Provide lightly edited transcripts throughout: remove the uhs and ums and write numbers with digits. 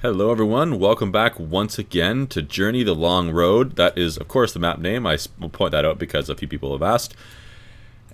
Hello everyone, welcome back once again to Journey the Long Road. That is, of course, the map name. I will point that out because a few people have asked.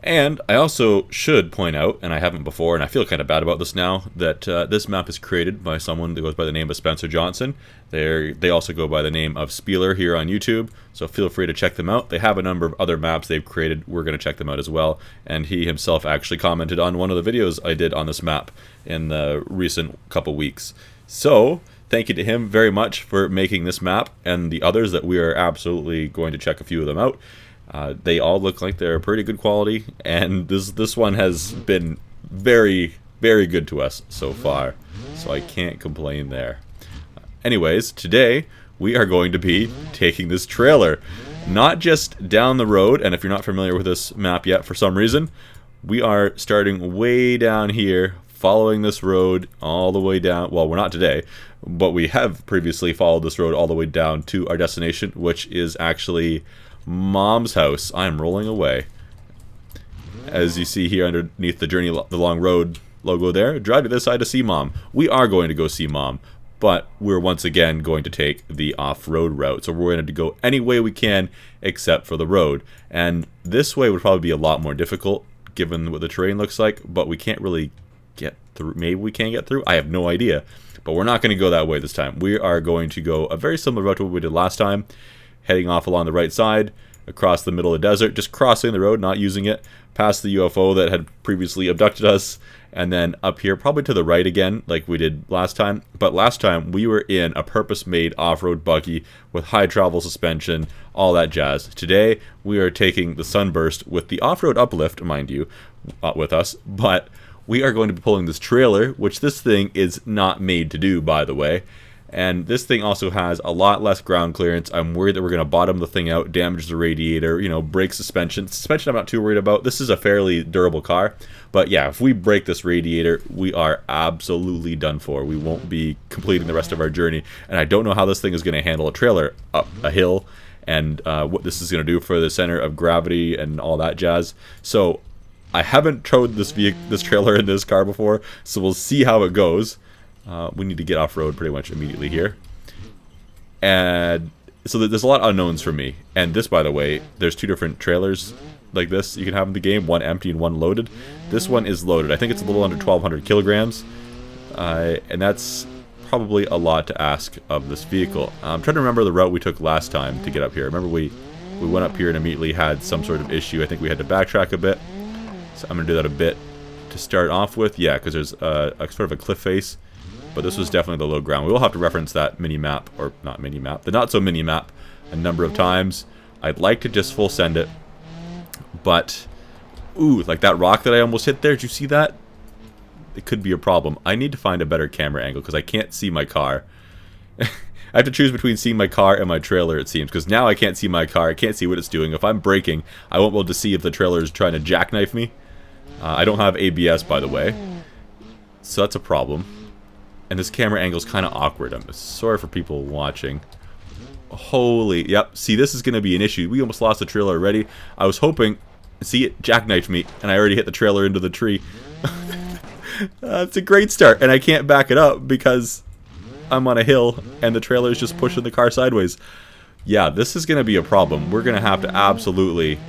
And I also should point out, and I haven't before, and I feel kind of bad about this now, that this map is created by someone that goes by the name of Spencer Johnson. They also go by the name of Spealer here on YouTube, so feel free to check them out. They have a number of other maps they've created. We're going to check them out as well. And he himself actually commented on one of the videos I did on this map in the recent couple weeks. So thank you to him very much for making this map and the others that we are absolutely going to check a few of them out. They all look like they're pretty good quality, and this one has been very, very good to us so far, so I can't complain there. Anyways, today we are going to be taking this trailer, not just down the road, and if you're not familiar with this map yet for some reason, we are starting way down here, following this road all the way down. Well, we're not today, but we have previously followed this road all the way down to our destination, which is actually Mom's house. I'm rolling away. As you see here underneath the Journey the Long Road logo there, drive to this side to see Mom. We are going to go see Mom, but we're once again going to take the off-road route. So we're going to go any way we can except for the road. And this way would probably be a lot more difficult given what the terrain looks like, but we can't really get through. Maybe we can get through. I have no idea. But we're not going to go that way this time. We are going to go a very similar route to what we did last time, heading off along the right side, across the middle of the desert, just crossing the road, not using it, past the UFO that had previously abducted us, and then up here, probably to the right again, like we did last time. But last time, we were in a purpose-made off-road buggy with high travel suspension, all that jazz. Today, we are taking the Sunburst with the off-road uplift, mind you, with us, but we are going to be pulling this trailer, which this thing is not made to do, by the way. And this thing also has a lot less ground clearance. I'm worried that we're going to bottom the thing out, damage the radiator, break suspension. Suspension I'm not too worried about. This is a fairly durable car. But yeah, if we break this radiator, we are absolutely done for. We won't be completing the rest of our journey. And I don't know how this thing is going to handle a trailer up a hill and what this is going to do for the center of gravity and all that jazz. So I haven't towed this trailer in this car before, so we'll see how it goes. We need to get off-road pretty much immediately here. And so there's a lot of unknowns for me. And this, by the way, there's two different trailers like this you can have in the game, one empty and one loaded. This one is loaded. I think it's a little under 1,200 kilograms. And that's probably a lot to ask of this vehicle. I'm trying to remember the route we took last time to get up here. Remember we went up here and immediately had some sort of issue. I think we had to backtrack a bit. So I'm going to do that a bit to start off with. Yeah, because there's a sort of a cliff face. But this was definitely the low ground. We will have to reference that mini-map, or not mini-map, the not-so-mini-map a number of times. I'd like to just full send it. But, ooh, like that rock that I almost hit there, did you see that? It could be a problem. I need to find a better camera angle because I can't see my car. I have to choose between seeing my car and my trailer, it seems, because now I can't see my car. I can't see what it's doing. If I'm braking, I won't be able to see if the trailer is trying to jackknife me. I don't have ABS, by the way, so that's a problem. And this camera angle is kind of awkward. I'm sorry for people watching. Holy, yep. See, this is going to be an issue. We almost lost the trailer already. I was hoping, see, it jackknifed me, and I already hit the trailer into the tree. It's a great start, and I can't back it up because I'm on a hill, and the trailer is just pushing the car sideways. Yeah, this is going to be a problem. We're going to have to absolutely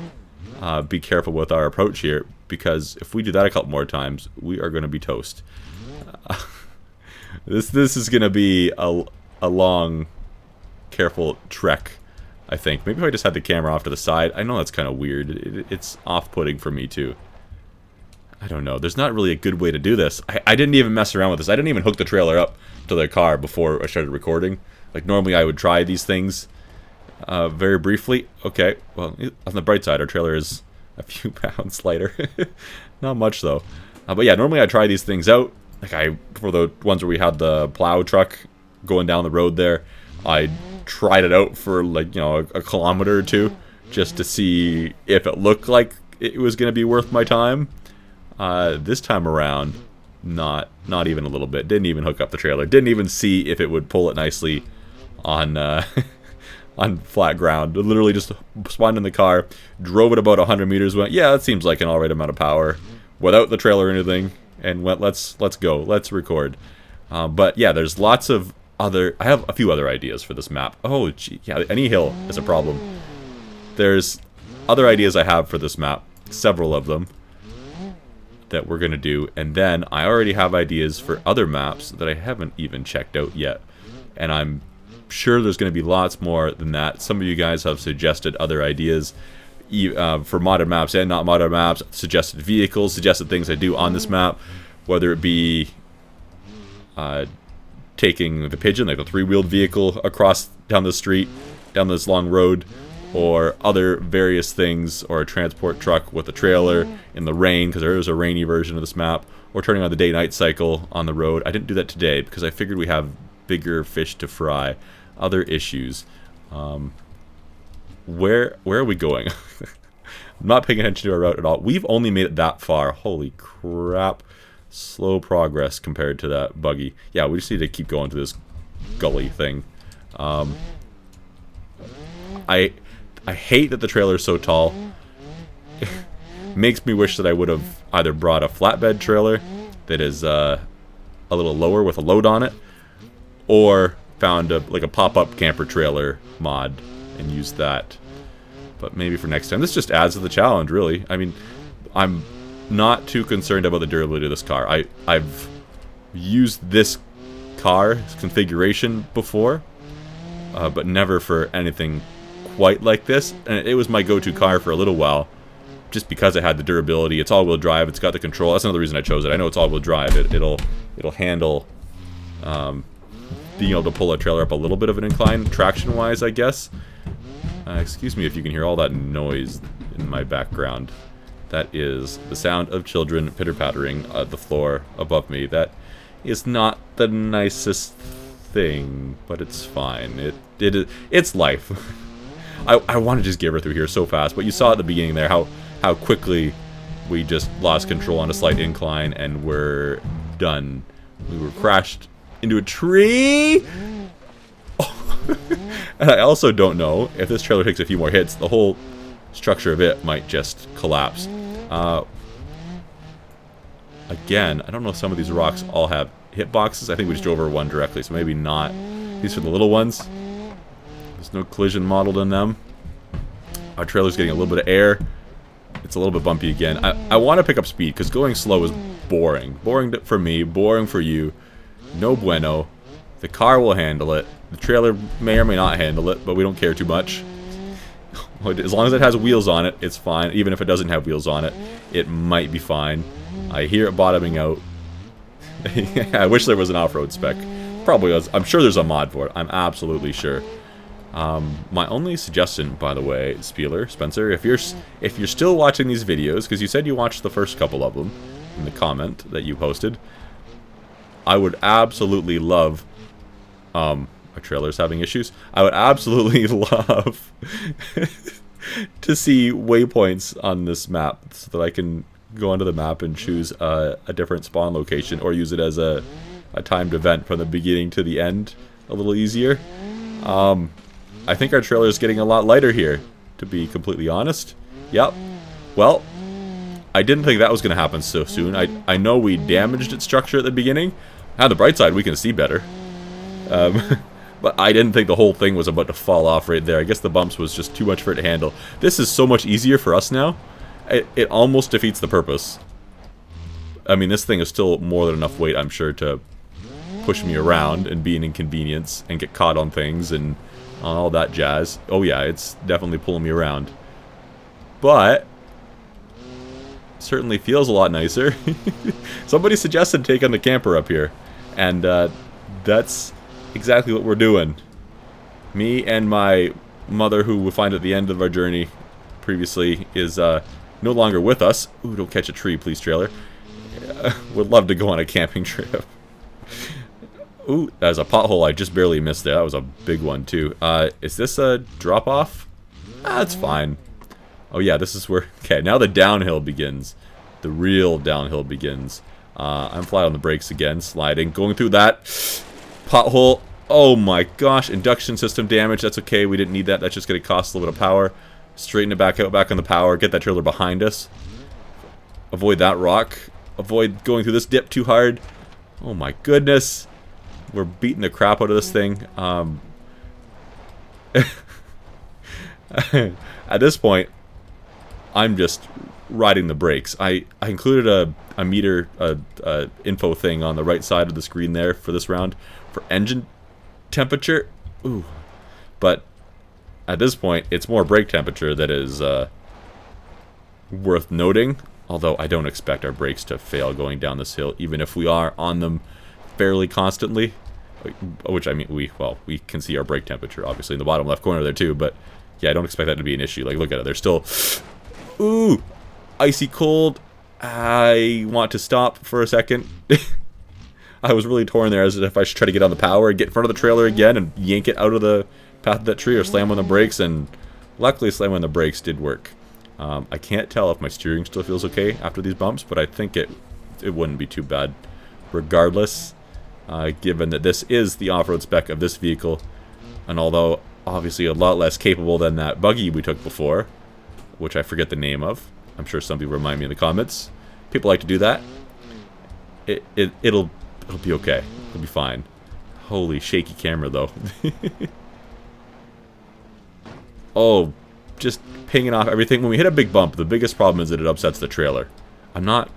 be careful with our approach here, because if we do that a couple more times, we are going to be toast. This is going to be a long, careful trek, I think. Maybe if I just had the camera off to the side. I know that's kind of weird. It's off-putting for me, too. I don't know. There's not really a good way to do this. I didn't even mess around with this. I didn't even hook the trailer up to the car before I started recording. Like, normally I would try these things very briefly. Okay, well, on the bright side, our trailer is a few pounds lighter. Not much, though. But yeah, normally I try these things out. Like for the ones where we had the plow truck going down the road there, I tried it out for like, a kilometer or two just to see if it looked like it was going to be worth my time. This time around, not even a little bit. Didn't even hook up the trailer. Didn't even see if it would pull it nicely on on flat ground. Literally just spawned in the car, drove it about 100 meters, went, yeah, that seems like an alright amount of power, without the trailer or anything, and went, let's go, let's record. But yeah, there's lots of I have a few other ideas for this map. Oh, gee, yeah, any hill is a problem. There's other ideas I have for this map, several of them, that we're going to do. And then I already have ideas for other maps that I haven't even checked out yet. And I'm sure there's going to be lots more than that. Some of you guys have suggested other ideas for modded maps and not modded maps, suggested vehicles, suggested things I do on this map, whether it be taking the pigeon, like the three-wheeled vehicle, across down the street, down this long road, or other various things, or a transport truck with a trailer in the rain, because there is a rainy version of this map, or turning on the day-night cycle on the road. I didn't do that today because I figured we have bigger fish to fry. Other issues. Where are we going? I'm not paying attention to our route at all. We've only made it that far. Holy crap. Slow progress compared to that buggy. Yeah, we just need to keep going to this gully thing. I hate that the trailer is so tall. It makes me wish that I would have either brought a flatbed trailer that is a little lower with a load on it, or found like a pop-up camper trailer mod and used that. But maybe for next time. This just adds to the challenge, really. I mean, I'm not too concerned about the durability of this car. I've used this car's configuration before, but never for anything quite like this. And it was my go-to car for a little while, just because it had the durability. It's all-wheel drive. It's got the control. That's another reason I chose it. I know it's all-wheel drive. It'll handle being able to pull a trailer up a little bit of an incline, traction-wise, I guess. Excuse me if you can hear all that noise in my background. That is the sound of children pitter-pattering the floor above me. That is not the nicest thing, but it's fine. It's life. I want to just get her through here so fast, but you saw at the beginning there how quickly we just lost control on a slight incline and we're done. We were crashed into a tree. And I also don't know if this trailer takes a few more hits, the whole structure of it might just collapse. Again, I don't know if some of these rocks all have hitboxes. I think we just drove over one directly, so maybe not. These are the little ones. There's no collision modeled in them. Our trailer's getting a little bit of air. It's a little bit bumpy again. I want to pick up speed, because going slow is boring. Boring for me, boring for you. No bueno. The car will handle it. The trailer may or may not handle it, but we don't care too much. As long as it has wheels on it, it's fine. Even if it doesn't have wheels on it, it might be fine. I hear it bottoming out. I wish there was an off-road spec. Probably was. I'm sure there's a mod for it. I'm absolutely sure. My only suggestion, by the way, Spealer, Spencer, if you're still watching these videos, because you said you watched the first couple of them in the comment that you posted, I would absolutely love... our trailer's having issues. I would absolutely love to see waypoints on this map so that I can go onto the map and choose a different spawn location, or use it as a timed event from the beginning to the end a little easier. I think our trailer is getting a lot lighter here, to be completely honest. Yep. Well, I didn't think that was going to happen so soon. I know we damaged its structure at the beginning. On the bright side, we can see better. But I didn't think the whole thing was about to fall off right there. I guess the bumps was just too much for it to handle. This is so much easier for us now. It almost defeats the purpose. I mean, this thing is still more than enough weight, I'm sure, to push me around and be an inconvenience and get caught on things and on all that jazz. Oh yeah, it's definitely pulling me around. But certainly feels a lot nicer. Somebody suggested taking the camper up here, and that's exactly what we're doing. Me and my mother, who we'll find at the end of our journey previously, is no longer with us. Ooh, don't catch a tree, please, trailer. Would love to go on a camping trip. Ooh, there's a pothole I just barely missed there. That was a big one, too. Is this a drop-off? That's fine. Oh, yeah, this is where... Okay, now the downhill begins. The real downhill begins. I'm flat on the brakes again, sliding, going through that pothole. Oh my gosh, induction system damage. That's okay, we didn't need that. That's just going to cost a little bit of power. Straighten it back out, back on the power. Get that trailer behind us. Avoid that rock. Avoid going through this dip too hard. Oh my goodness. We're beating the crap out of this thing. At this point, I'm just riding the brakes. I included a meter info thing on the right side of the screen there for this round for engine temperature. Ooh. But at this point, it's more brake temperature that is worth noting. Although I don't expect our brakes to fail going down this hill, even if we are on them fairly constantly. Which, I mean, we can see our brake temperature, obviously, in the bottom left corner there too, but yeah, I don't expect that to be an issue. Like, look at it, they're still... Ooh! Icy cold. I want to stop for a second. I was really torn there as if I should try to get on the power and get in front of the trailer again and yank it out of the path of that tree or slam on the brakes, and luckily slamming on the brakes did work. I can't tell if my steering still feels okay after these bumps, but I think it wouldn't be too bad regardless, given that this is the off-road spec of this vehicle, and although obviously a lot less capable than that buggy we took before, which I forget the name of. I'm sure some people remind me in the comments. People like to do that. It'll be okay. It'll be fine. Holy shaky camera though. Oh, just pinging off everything. When we hit a big bump, the biggest problem is that it upsets the trailer. I'm not...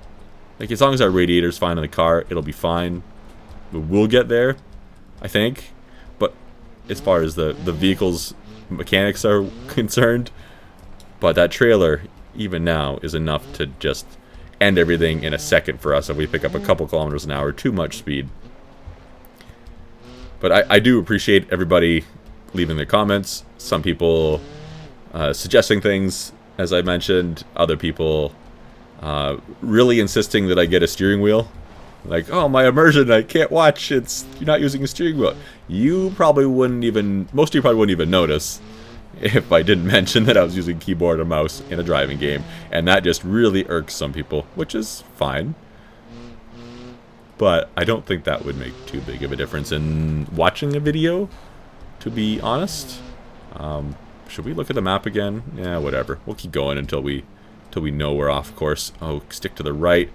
Like, as long as our radiator's fine in the car, it'll be fine. We'll get there, I think. But as far as the vehicle's mechanics are concerned, but that trailer, even now, is enough to just end everything in a second for us if we pick up a couple kilometers an hour, too much speed. But I do appreciate everybody leaving their comments. Some people suggesting things, as I mentioned. Other people really insisting that I get a steering wheel. Like, oh, my immersion, I can't watch. You're not using a steering wheel. You probably wouldn't even, most of you probably wouldn't even notice if I didn't mention that I was using keyboard and mouse in a driving game. And that just really irks some people, which is fine. But I don't think that would make too big of a difference in watching a video, to be honest. Should we look at the map again? Yeah, whatever. We'll keep going until we know we're off course. Oh, stick to the right.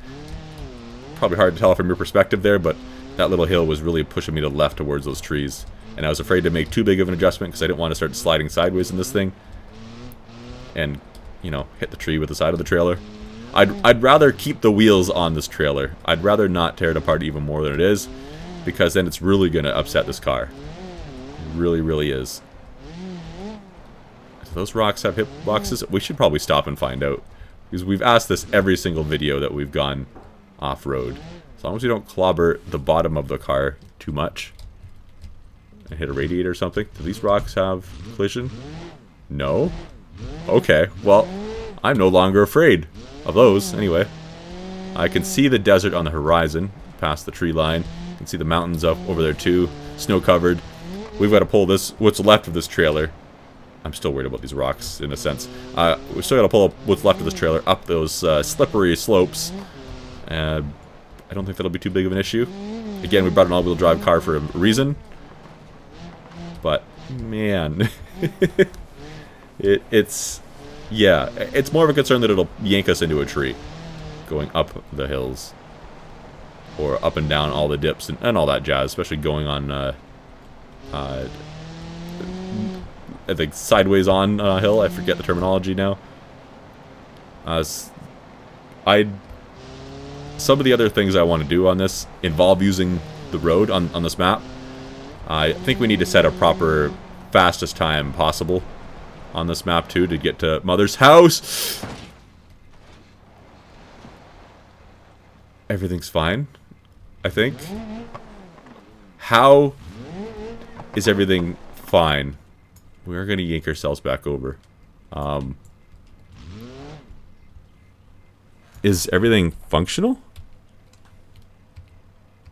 Probably hard to tell from your perspective there, but that little hill was really pushing me to the left towards those trees. And I was afraid to make too big of an adjustment because I didn't want to start sliding sideways in this thing. And, you know, hit the tree with the side of the trailer. I'd rather keep the wheels on this trailer. I'd rather not tear it apart even more than it is, because then it's really going to upset this car. It really, really is. Do those rocks have hitboxes? We should probably stop and find out, because we've asked this every single video that we've gone off-road. As long as we don't clobber the bottom of the car too much and hit a radiator or something. Do these rocks have collision? No? Okay, well, I'm no longer afraid of those, anyway. I can see the desert on the horizon, past the tree line. You can see the mountains up over there too, snow-covered. We've got to pull this, what's left of this trailer. I'm still worried about these rocks, in a sense. We're still got to pull up what's left of this trailer up those slippery slopes. I don't think that'll be too big of an issue. Again, we brought an all-wheel drive car for a reason. But, man... It's more of a concern that it'll yank us into a tree going up the hills or up and down all the dips and all that jazz, especially going on I think sideways on a hill. I forget the terminology now. Some of the other things I want to do on this involve using the road on this map. I think we need to set a proper fastest time possible on this map too to get to Mother's house. Everything's fine, I think. How is everything fine? We're gonna yank ourselves back over. Is everything functional?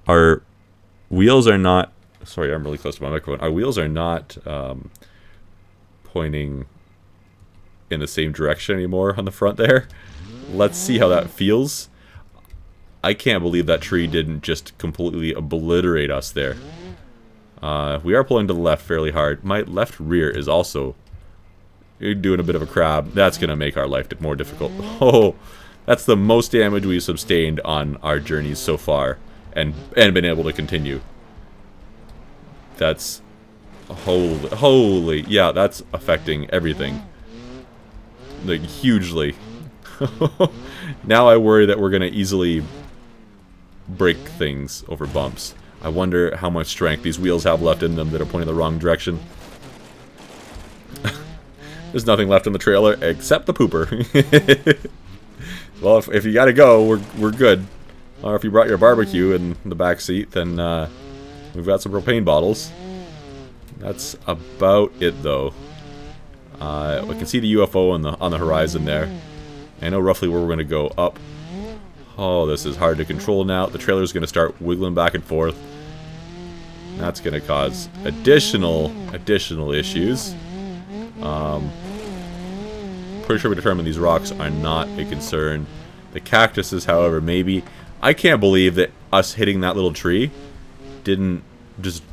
Our wheels are not... Sorry, I'm really close to my microphone. Our wheels are not pointing in the same direction anymore on the front there. Let's see how that feels. I can't believe that tree didn't just completely obliterate us there. We are pulling to the left fairly hard. My left rear is also doing a bit of a crab. That's going to make our life more difficult. Oh, that's the most damage we've sustained on our journeys so far and been able to continue. That's... Holy... Yeah, that's affecting everything. Like, hugely. Now I worry that we're going to easily break things over bumps. I wonder how much strength these wheels have left in them that are pointing the wrong direction. There's nothing left in the trailer except the pooper. Well, if you gotta go, we're good. Or if you brought your barbecue in the back seat, then we've got some propane bottles. That's about it, though. We can see the UFO on the horizon there. I know roughly where we're gonna go up. Oh, this is hard to control now. The trailer's gonna start wiggling back and forth. That's gonna cause additional issues. Pretty sure we determined these rocks are not a concern. The cactuses, however, maybe. I can't believe that us hitting that little tree didn't just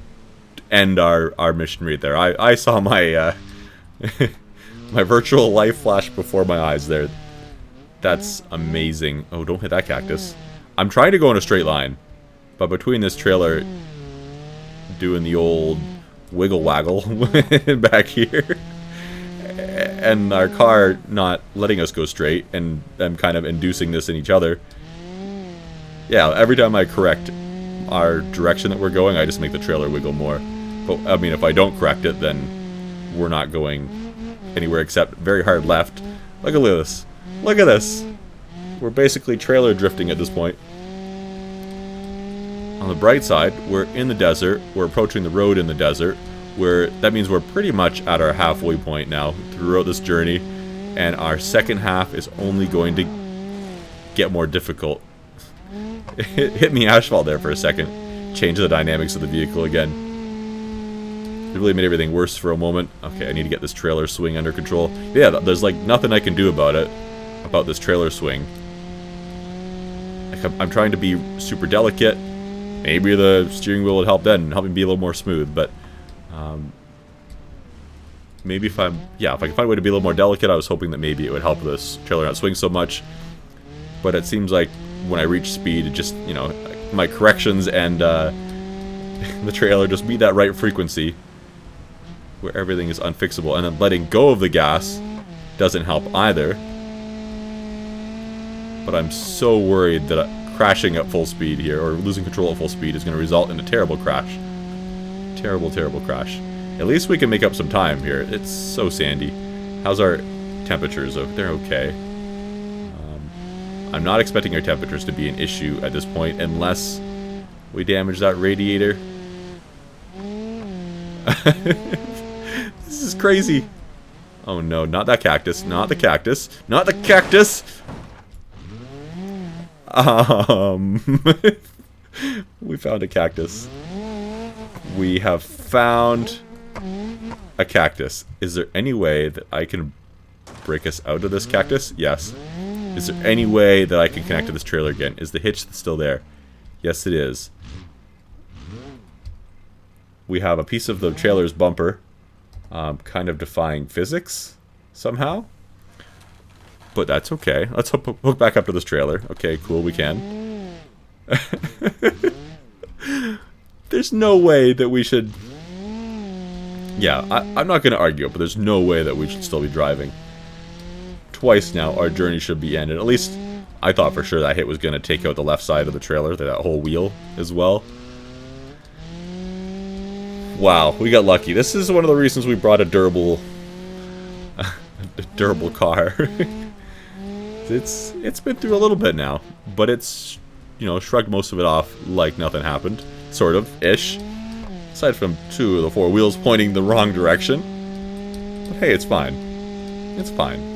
end our mission right there. I saw my my virtual life flash before my eyes there. That's amazing. Oh, don't hit that cactus. I'm trying to go in a straight line, but between this trailer doing the old wiggle waggle back here and our car not letting us go straight and them kind of inducing this in each other. Yeah, every time I correct our direction that we're going, I just make the trailer wiggle more. But I mean, if I don't correct it, then we're not going anywhere except very hard left. Look at this. Look at this. We're basically trailer drifting at this point. On the bright side, we're in the desert. We're approaching the road in the desert. That means we're pretty much at our halfway point now throughout this journey. And our second half is only going to get more difficult. It hit me asphalt there for a second. Change the dynamics of the vehicle again. It really made everything worse for a moment. Okay, I need to get this trailer swing under control. Yeah, there's like nothing I can do about it. About this trailer swing. Like, I'm trying to be super delicate. Maybe the steering wheel would help then and help me be a little more smooth, but maybe if I can find a way to be a little more delicate, I was hoping that maybe it would help this trailer not swing so much. But it seems like when I reach speed, it just, you know, my corrections and the trailer just be that right frequency where everything is unfixable, and then letting go of the gas doesn't help either. But I'm so worried that crashing at full speed here, or losing control at full speed, is going to result in a terrible crash. Terrible, terrible crash. At least we can make up some time here. It's so sandy. How's our temperatures? Oh, they're okay. I'm not expecting our temperatures to be an issue at this point, unless we damage that radiator. This is crazy. Oh no, not that cactus. Not the cactus. Not the cactus! We found a cactus. We have found a cactus. Is there any way that I can break us out of this cactus? Yes. Is there any way that I can connect to this trailer again? Is the hitch still there? Yes, it is. We have a piece of the trailer's bumper kind of defying physics somehow. But that's okay. Let's hook back up to this trailer. Okay, cool, we can. There's no way that we should... Yeah, I'm not going to argue it, but there's no way that we should still be driving. Twice now, our journey should be ended. At least, I thought for sure that hit was going to take out the left side of the trailer, that whole wheel as well. Wow, we got lucky. This is one of the reasons we brought a durable... a durable car. It's been through a little bit now, but it's, you know, shrugged most of it off like nothing happened, sort of ish. Aside from 2 of the 4 wheels pointing the wrong direction, but hey, it's fine. It's fine.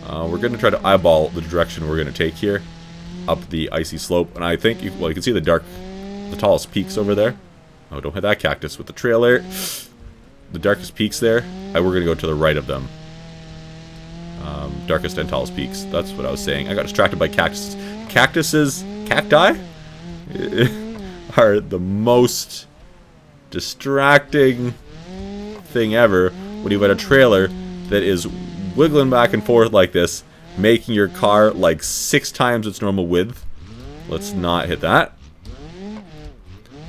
We're gonna try to eyeball the direction we're gonna take here, up the icy slope, and I think you can see the tallest peaks over there. Oh, don't hit that cactus with the trailer. The darkest peaks there. We're gonna go to the right of them. Darkest and tallest peaks. That's what I was saying. I got distracted by cactuses. Cacti? Are the most distracting thing ever when you've got a trailer that is wiggling back and forth like this, making your car like 6 times its normal width. Let's not hit that.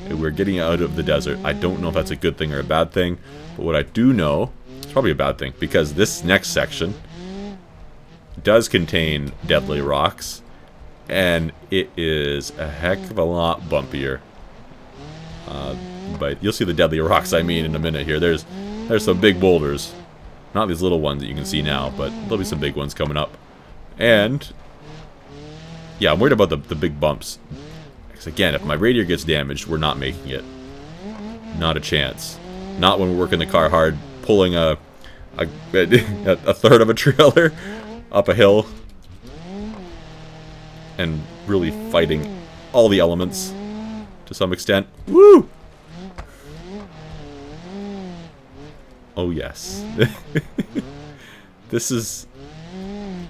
It we're getting out of the desert. I don't know if that's a good thing or a bad thing, but what I do know, it's probably a bad thing, because this next section does contain deadly rocks, and it is a heck of a lot bumpier. But you'll see the deadly rocks I mean in a minute here. There's some big boulders. Not these little ones that you can see now, but there'll be some big ones coming up. And yeah, I'm worried about the big bumps. Because again, if my radiator gets damaged, we're not making it. Not a chance. Not when we're working the car hard, pulling a third of a trailer up a hill. And really fighting all the elements to some extent. Woo! Oh yes. This is...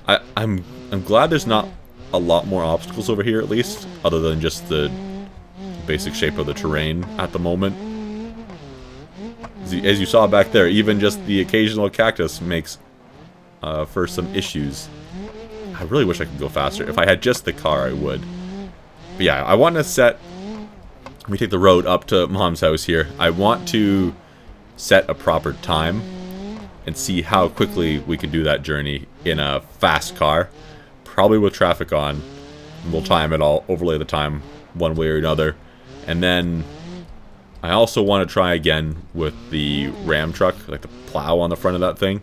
I'm glad there's not a lot more obstacles over here, at least, other than just the basic shape of the terrain at the moment. As you saw back there, even just the occasional cactus makes for some issues. I really wish I could go faster. If I had just the car, I would. But yeah, I want to set... Let me take the road up to Mom's house here. I want to set a proper time and see how quickly we can do that journey in a fast car. Probably with traffic on. We'll time it all, overlay the time one way or another. And then I also want to try again with the Ram truck, like the plow on the front of that thing.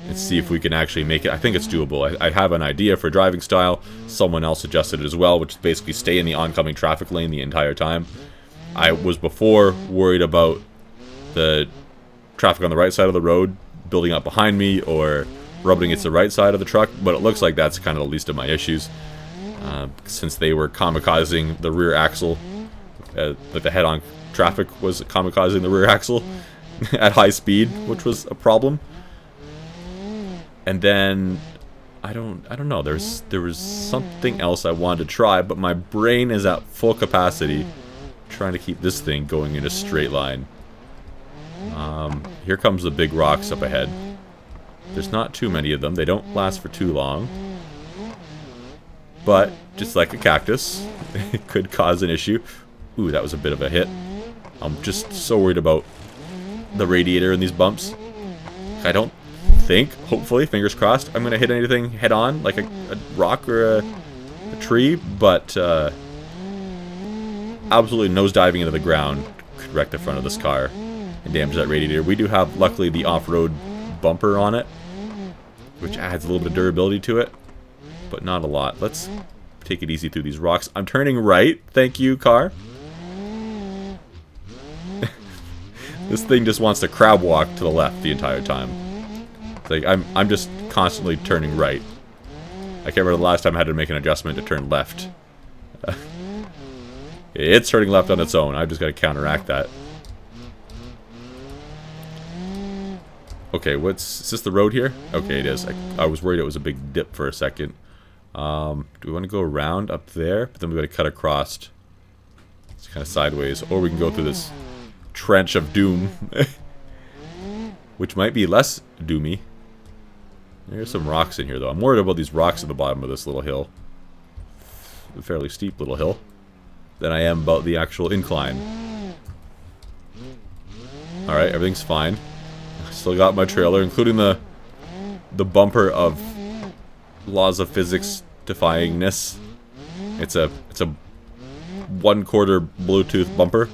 And see if we can actually make it. I think it's doable. I have an idea for driving style. Someone else suggested it as well, which is basically stay in the oncoming traffic lane the entire time. I was before worried about the traffic on the right side of the road building up behind me or rubbing against the right side of the truck, but it looks like that's kind of the least of my issues. Since they were kamikazing the rear axle, like the head-on traffic was kamikazing the rear axle at high speed, which was a problem. And then I don't know. There was something else I wanted to try, but my brain is at full capacity trying to keep this thing going in a straight line. Here comes the big rocks up ahead. There's not too many of them. They don't last for too long. But just like a cactus, it could cause an issue. Ooh, that was a bit of a hit. I'm just so worried about the radiator in these bumps. I don't think, hopefully, fingers crossed, I'm going to hit anything head on, like a rock or a tree, but absolutely nosediving into the ground could wreck the front of this car and damage that radiator. We do have, luckily, the off-road bumper on it, which adds a little bit of durability to it, but not a lot. Let's take it easy through these rocks. I'm turning right. Thank you, car. This thing just wants to crab walk to the left the entire time. Like I'm just constantly turning right. I can't remember the last time I had to make an adjustment to turn left. It's turning left on its own. I've just got to counteract that. Okay, is this the road here? Okay, it is. I was worried it was a big dip for a second. Do we want to go around up there? But then we've got to cut across. It's kind of sideways. Or we can go through this trench of doom. Which might be less doomy. There's some rocks in here, though. I'm worried about these rocks at the bottom of this little hill. A fairly steep little hill. Than I am about the actual incline. Alright, everything's fine. Still got my trailer, including the bumper of laws of physics defyingness. It's a 1/4 Bluetooth bumper.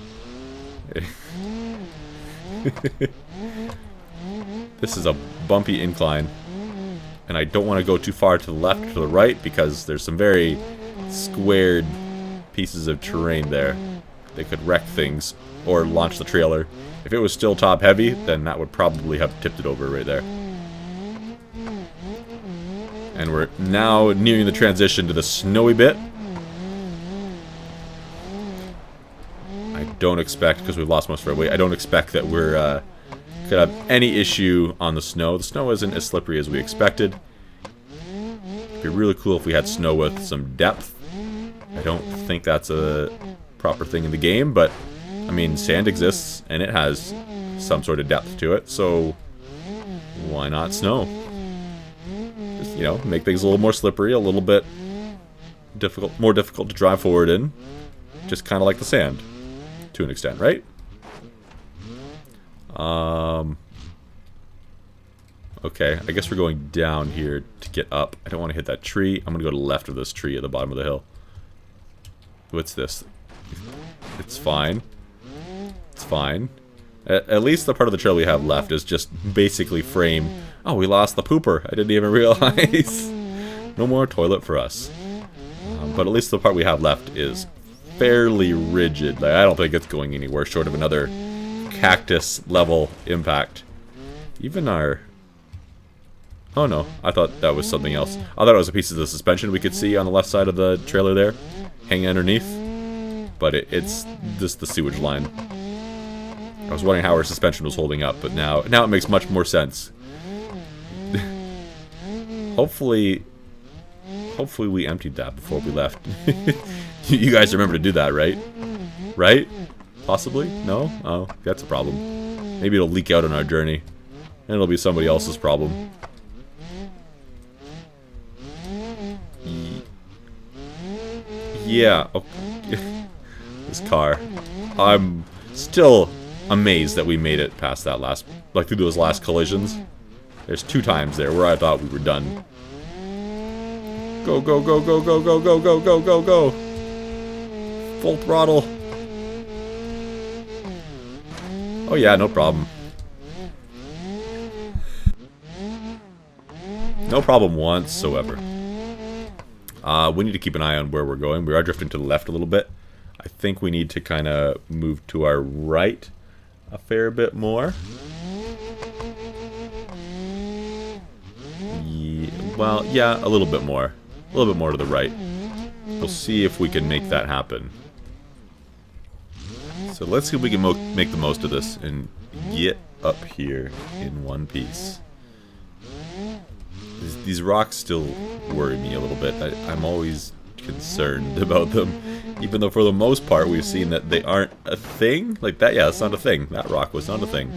This is a bumpy incline, and I don't want to go too far to the left or to the right because there's some very squared pieces of terrain there. They could wreck things or launch the trailer. If it was still top heavy, then that would probably have tipped it over right there. And we're now nearing the transition to the snowy bit. I don't expect, because we've lost most of our weight, I don't expect that we're could have any issue on the snow. The snow isn't as slippery as we expected. It'd be really cool if we had snow with some depth. I don't think that's a proper thing in the game, but I mean, sand exists and it has some sort of depth to it, so why not snow? Just, you know, make things a little more slippery, a little bit more difficult to drive forward in, just kind of like the sand. to an extent, right? Okay, I guess we're going down here to get up. I don't want to hit that tree. I'm going to go to the left of this tree at the bottom of the hill. What's this? It's fine. It's fine. At least the part of the trail we have left is just basically frame. Oh, we lost the pooper. I didn't even realize. No more toilet for us. But at least the part we have left is fairly rigid. Like, I don't think it's going anywhere short of another cactus level impact. Even our... Oh no, I thought that was something else. I thought it was a piece of the suspension we could see on the left side of the trailer there, hanging underneath. But it's just the sewage line. I was wondering how our suspension was holding up, but now it makes much more sense. Hopefully we emptied that before we left. You guys remember to do that, right? Right? Possibly? No? Oh, that's a problem. Maybe it'll leak out on our journey. And it'll be somebody else's problem. Yeah. Okay. This car. I'm still amazed that we made it past that last... Like, through those last collisions. There's 2 times there where I thought we were done. Go, go, go, go, go, go, go, go, go, go, go. Full throttle. Oh yeah, no problem. No problem whatsoever. We need to keep an eye on where we're going. We are drifting to the left a little bit. I think we need to kind of move to our right a fair bit more. Well, yeah, a little bit more. A little bit more to the right. We'll see if we can make that happen. So let's see if we can make the most of this and get up here in one piece. These rocks still worry me a little bit. I'm always concerned about them. Even though for the most part we've seen that they aren't a thing. Like that, yeah, it's not a thing. That rock was not a thing.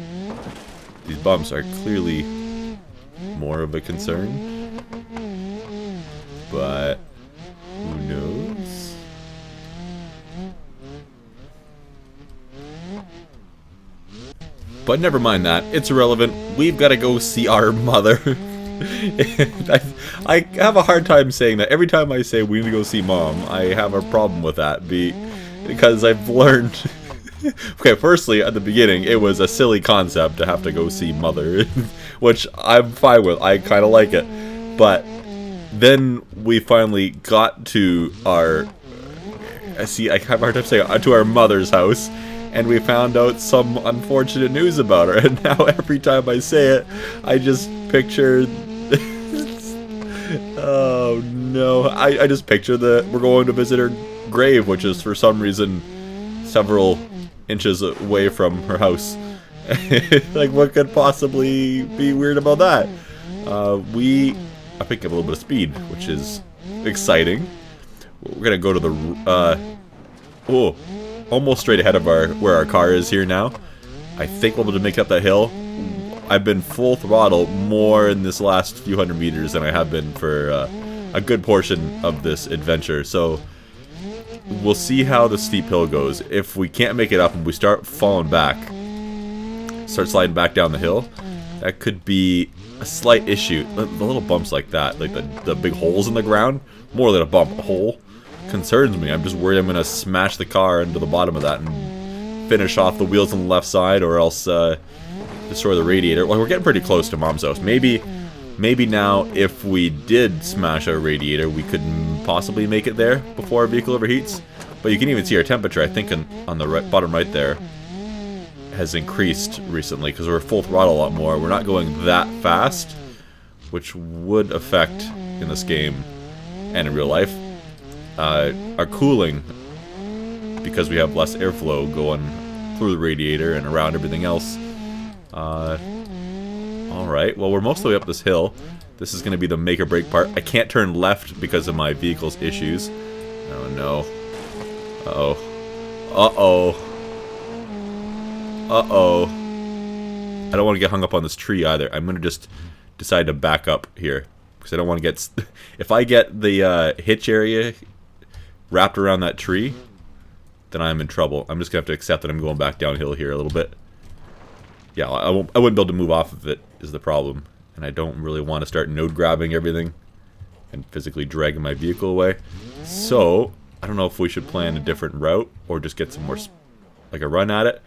These bumps are clearly more of a concern. But who knows? But never mind that. It's irrelevant. We've got to go see our mother. I have a hard time saying that. Every time I say we need to go see mom, I have a problem with that. Because I've learned... Okay, firstly, at the beginning, it was a silly concept to have to go see mother. Which I'm fine with. I kind of like it. But then we finally got to our... I have a hard time saying to our mother's house. And we found out some unfortunate news about her. And now every time I say it, I just picture... Oh no. I just picture that we're going to visit her grave, which is for some reason several inches away from her house. Like, what could possibly be weird about that? I picked up a little bit of speed, which is exciting. We're gonna go to the... oh, almost straight ahead of where our car is here now. I think we'll be able to make up that hill. I've been full throttle more in this last few hundred meters than I have been for a good portion of this adventure. So we'll see how the steep hill goes. If we can't make it up and we start falling back, start sliding back down the hill, that could be a slight issue. The little bumps like that, like the big holes in the ground, more than a bump, a hole, concerns me. I'm just worried I'm going to smash the car into the bottom of that and finish off the wheels on the left side, or else destroy the radiator. Well, we're getting pretty close to mom's house. Maybe now, if we did smash our radiator, we could possibly make it there before our vehicle overheats. But you can even see our temperature, I think, on the bottom right there, has increased recently because we're full throttle a lot more. We're not going that fast, which would affect, in this game and in real life, our cooling, because we have less airflow going through the radiator and around everything else. Alright, well, we're most of the way up this hill. This is going to be the make or break part. I can't turn left because of my vehicle's issues. Oh no. Uh-oh. Uh-oh. Uh-oh. I don't want to get hung up on this tree either. I'm going to just decide to back up here, because I don't want to get... If I get the hitch area wrapped around that tree, then I'm in trouble. I'm just going to have to accept that I'm going back downhill here a little bit. Yeah, I wouldn't be able to move off of it is the problem. And I don't really want to start node grabbing everything and physically dragging my vehicle away. So, I don't know if we should plan a different route or just get some more, like a run at it.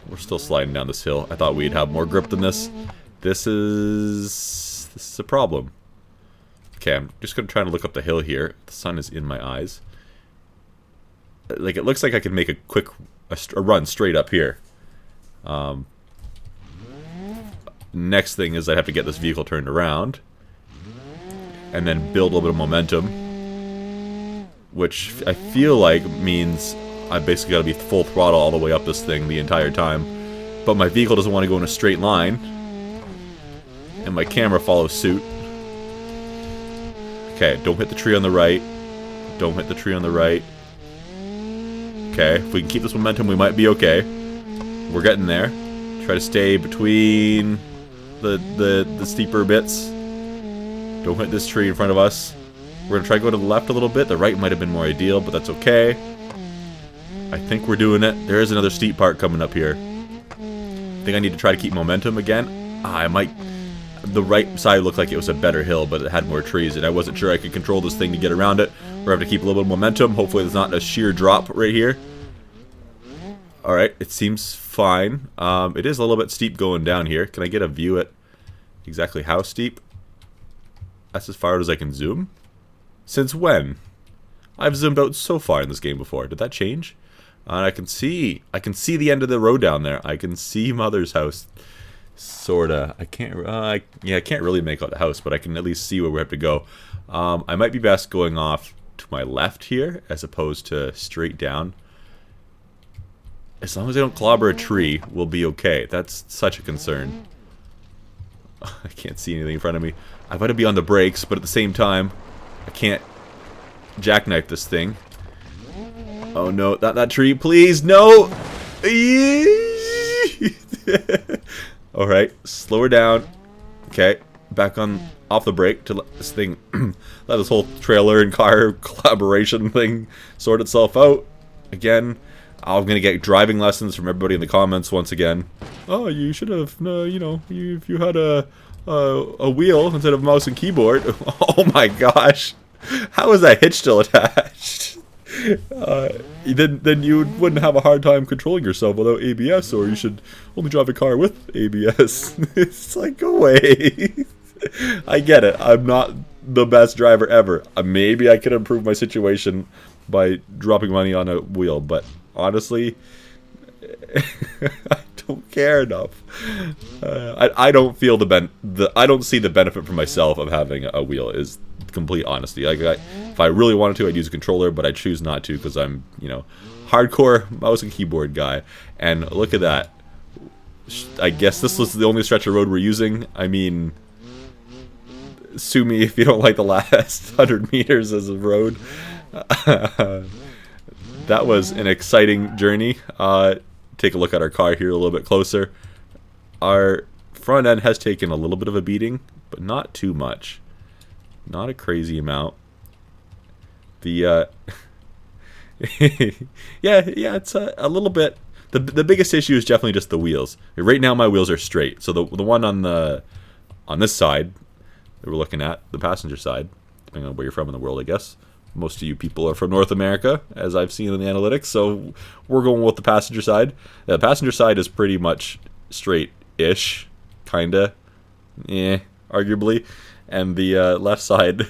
We're still sliding down this hill. I thought we'd have more grip than this. This is a problem. Okay, I'm just going to try to look up the hill here. The sun is in my eyes. Like, it looks like I can make a quick a run straight up here. Next thing is I have to get this vehicle turned around. And then build a little bit of momentum. Which I feel like means I basically got to be full throttle all the way up this thing the entire time. But my vehicle doesn't want to go in a straight line. And my camera follows suit. Okay, don't hit the tree on the right. Don't hit the tree on the right. Okay, if we can keep this momentum, we might be okay. We're getting there. Try to stay between the steeper bits. Don't hit this tree in front of us. We're going to try to go to the left a little bit. The right might have been more ideal, but that's okay. I think we're doing it. There is another steep part coming up here. I think I need to try to keep momentum again. I might... The right side looked like it was a better hill, but it had more trees, and I wasn't sure I could control this thing to get around it. We're going to have to keep a little bit of momentum. Hopefully there's not a sheer drop right here. Alright, it seems fine. It is a little bit steep going down here. Can I get a view at exactly how steep? That's as far as I can zoom. Since when? I've zoomed out so far in this game before. Did that change? I can see the end of the road down there. I can see Mother's house. Sorta. I can't. Yeah, I can't really make out the house, but I can at least see where we have to go. I might be best going off to my left here as opposed to straight down. As long as I don't clobber a tree, we'll be okay. That's such a concern. I can't see anything in front of me. I want to be on the brakes, but at the same time, I can't jackknife this thing. Oh no, not that tree, please, no! Alright, slow her down. Okay, back on off the brake to let this thing, let this whole trailer and car collaboration thing sort itself out. Again, I'm gonna get driving lessons from everybody in the comments once again. Oh, you should have, you know, if you had a wheel instead of mouse and keyboard. Oh my gosh, how is that hitch still attached? Then you wouldn't have a hard time controlling yourself without ABS, or you should only drive a car with ABS. It's like, go away. I get it. I'm not the best driver ever. Maybe I could improve my situation by dropping money on a wheel, but honestly, I don't care enough. I don't feel I don't see the benefit for myself of having a wheel. Is complete honesty. Like, if I really wanted to, I'd use a controller, but I choose not to because I'm, you know, hardcore mouse and keyboard guy. And look at that. I guess this was the only stretch of road we're using. I mean, sue me if you don't like the last 100 meters as a road. That was an exciting journey. Take a look at our car here a little bit closer. Our front end has taken a little bit of a beating, but not too much. Not a crazy amount. The yeah, it's a little bit. The biggest issue is definitely just the wheels. Right now my wheels are straight. So the one on this side that we're looking at, the passenger side, depending on where you're from in the world, I guess. Most of you people are from North America, as I've seen in the analytics, so we're going with the passenger side. The passenger side is pretty much straight-ish, kinda, arguably, and the left side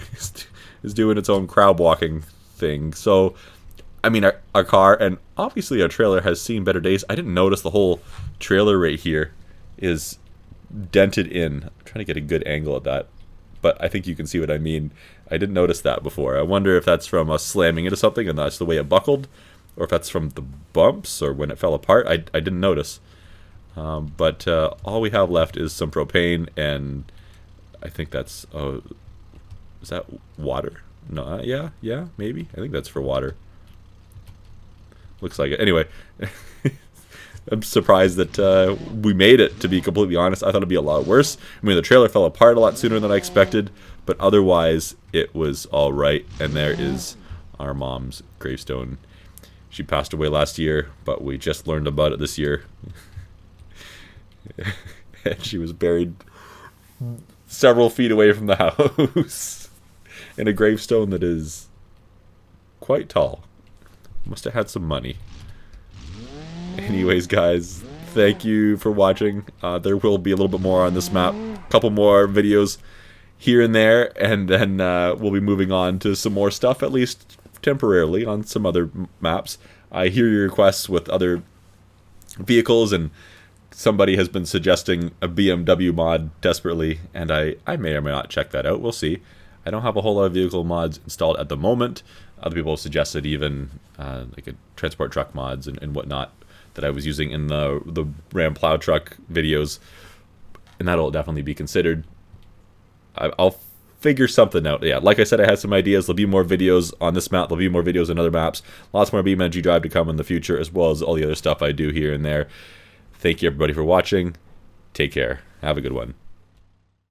is doing its own crab walking thing. So, I mean, our car and obviously our trailer has seen better days. I didn't notice the whole trailer right here is dented in. I'm trying to get a good angle at that, but I think you can see what I mean. I didn't notice that before. I wonder if that's from us slamming into something and that's the way it buckled, or if that's from the bumps or when it fell apart. I didn't notice. But all we have left is some propane, and I think that's... is that water? No, yeah, maybe. I think that's for water. Looks like it. Anyway, I'm surprised that we made it, to be completely honest. I thought it'd be a lot worse. I mean, the trailer fell apart a lot sooner than I expected, but otherwise, it was all right. And there is our mom's gravestone She passed away last year, but we just learned about it this year. And she was buried several feet away from the house in a gravestone that is quite tall. Must have had some money. Anyways, guys, thank you for watching. There will be a little bit more on this map. A couple more videos here and there, and then we'll be moving on to some more stuff, at least temporarily, on some other maps. I hear your requests with other vehicles, and somebody has been suggesting a BMW mod desperately, and I may or may not check that out. We'll see. I don't have a whole lot of vehicle mods installed at the moment. Other people have suggested even like a transport truck mods and whatnot that I was using in the Ram plow truck videos, and that'll definitely be considered. I'll figure something out. Yeah, like I said, I had some ideas. There'll be more videos on this map. There'll be more videos on other maps. Lots more BeamNG.drive to come in the future, as well as all the other stuff I do here and there. Thank you, everybody, for watching. Take care. Have a good one.